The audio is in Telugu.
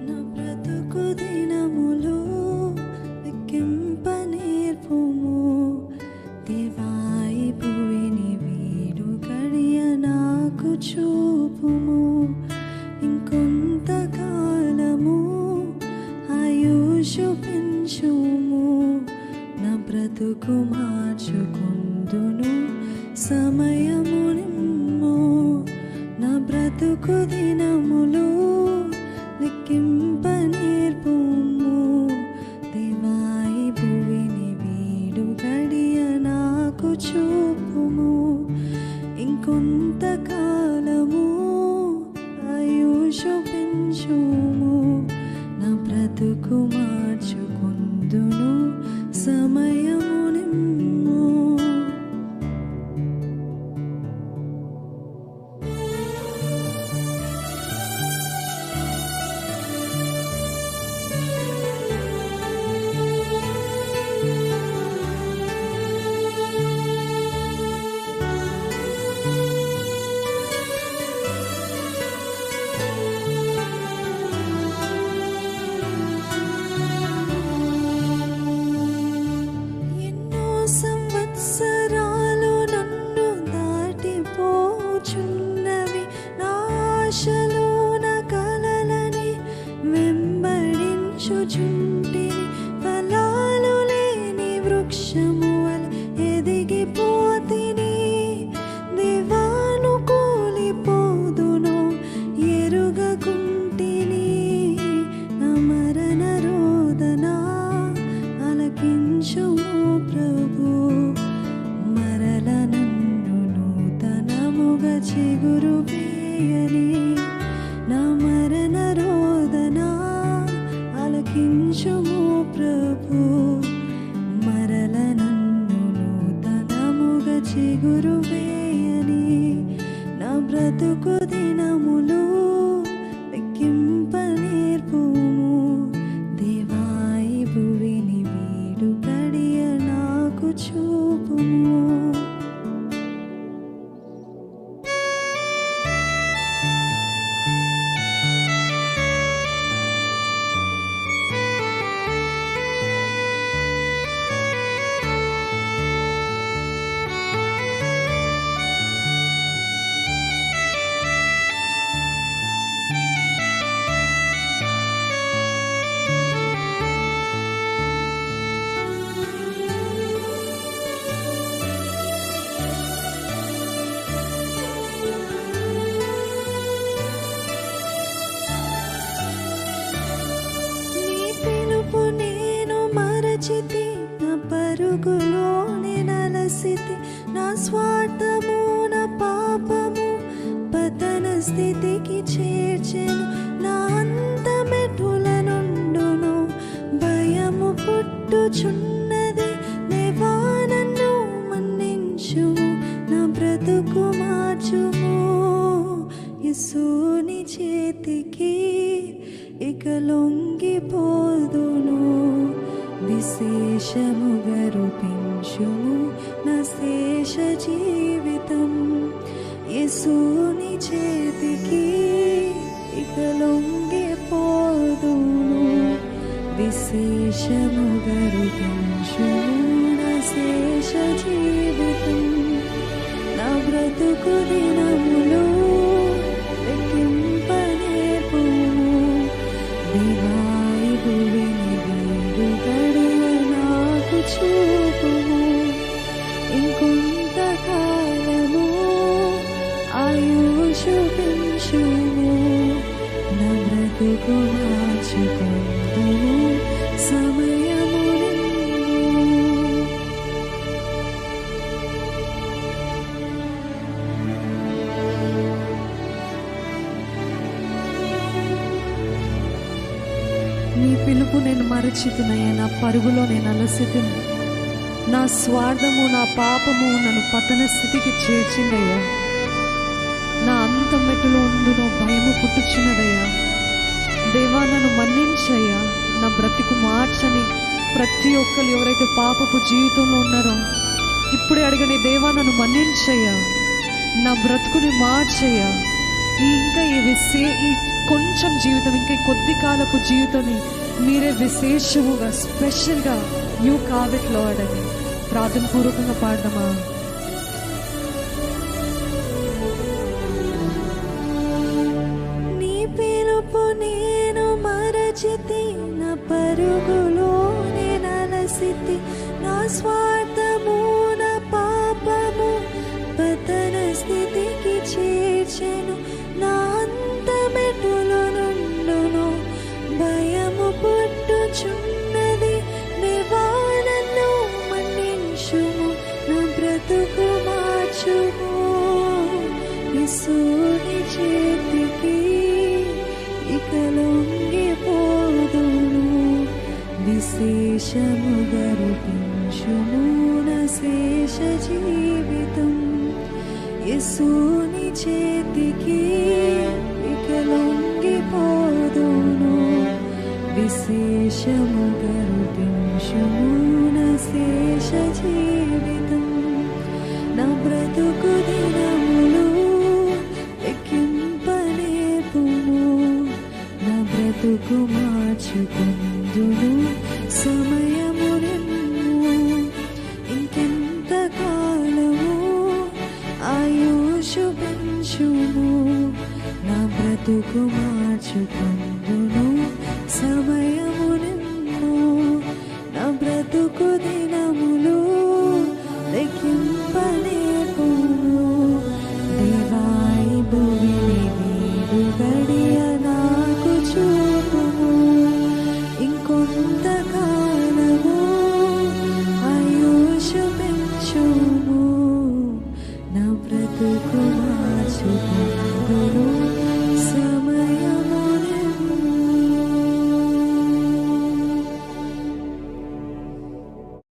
నా బ్రతుకు దినములో లెక్కింప నేర్పుము దేవాయి భువిని వీడు గడియ నాకు చూపుము ఇంకొంతకాలము ఆయుషు పెంచుము నా బ్రతుకు మార్చుకుందును సమయము నిమ్ము నా బ్రతుకు దినములు లెక్కింప నేర్పుము దేవాయి భువిని వీడు గడియ నాకు చూపుము ఇంకొంతకాలము ఆయుషు పెంచుము నా బ్రతుకు మార్చుకుందును సమయము నిమ్ము. ఎన్నో సంవత్సరాలు నన్ను దాటిపోచున్నవి నా ఆశలు నా కలలని వెంబడించుచుంటిని ఫలాలు లేని వృక్షము వలె ఎదిగిపోతిని దేవాను కూలిపోదును ఎరుగకుంటిని నా మరణ రోదన ఆలకించుము ప్రభు మరల నన్ను నూతనముగా చిగురు వేయని నా మరణ రోదన ఆలకించుము ప్రభు మరల నన్ను నూతనముగా చిగురు వేయని నా బ్రతుకు దినములు లెక్కింప నేర్పుము దేవాయి భువిని వీడు గడియ నాకు చూపుము. నీ పిలుపు నేను మరచితి నా పరుగులోనే నలసితి నా స్వార్థము నా పాపము పతన స్థితికి చేర్చెను నా అంతమెటుల నుండును భయము పుట్టుచున్నది దేవా నన్ను మన్నించుము నా బ్రతుకు మార్చుము యేసుని చేతికి ఇక లొంగిపోదును విశేషముగా రూపించుము నా శేష జీవితం యేసుని చేతికి ఇక లొంగిపోదును విశేషముగా రూపించుము నా శేష జీవితం నా బ్రతుకు దినములు లెక్కింప నేర్పుము దేవాయి భువిని వీడు గడియ నాకు చూపుము ఇంకొంతకాలము ఆయుషు పెంచుము నా బ్రతుకు మార్చుకుందును సమయము నిమ్ము. నీ పిలుపు నేను మరచితినయ్యా నా పరుగులో నేను అలసితిని నా స్వార్థము నా పాపము నన్ను పతన స్థితికి చేర్చిందయ్యా నా అంతమెట్టులో ఉండునో భయము పుట్టుచున్నదయ్యా దేవా నన్ను మన్నించయ్యా నా బ్రతుకు మార్చని ప్రతి ఒక్కరు ఎవరైతే పాపపు జీవితంలో ఉన్నారో ఇప్పుడే అడగని దేవా నన్ను మన్నించయ్యా నా బ్రతుకుని మార్చయ్యా. ఇంకా ఈ కొంచెం జీవితం, ఇంకా ఈ కొద్ది కాలపు జీవితాన్ని మీరే విశేషముగా స్పెషల్గా యూ కావిట్ లార్డ్ అని ప్రార్థన పూర్వకంగా పాడదామా? నీ పిలుపు నేను మరచితి, నా పరుగులో నేనలసితి, నా స్వార్థము నా పాపము పతన స్థితికి చేర్చెను. నా అంతమెటులో నుండును భయము పుట్టుచున్నది. దేవా నన్ను మన్నించుము, నా బ్రతుకు మార్చుము. యేసుని చేతికి ఇక లొంగిపోదును. విశేషముగా రూపించుము నా శేష జీవితం. యేసుని చేతికి ఇక లొంగిపోదును. విశేషముగా రూపించుము నా శేష జీవితం. నా బ్రతుకు దినములు లెక్కింపలేపుము, నా బ్రతుకు మార్చుకుందును సమయము నిన్ను. ఇంకెంత కాలము ఆయుషు పెంచుము, నా బ్రతుకు మార్చుకుందును సమయము నిన్ను. నా బ్రతుకు దినములు లెక్కింపలేపుము. దేవాయి భూమిని నీవు గడియ నాకు చూపుము. ఇంకొంత కాలము ఆయుషు పెంచుము, నా బ్రతుకు మార్చుకుందును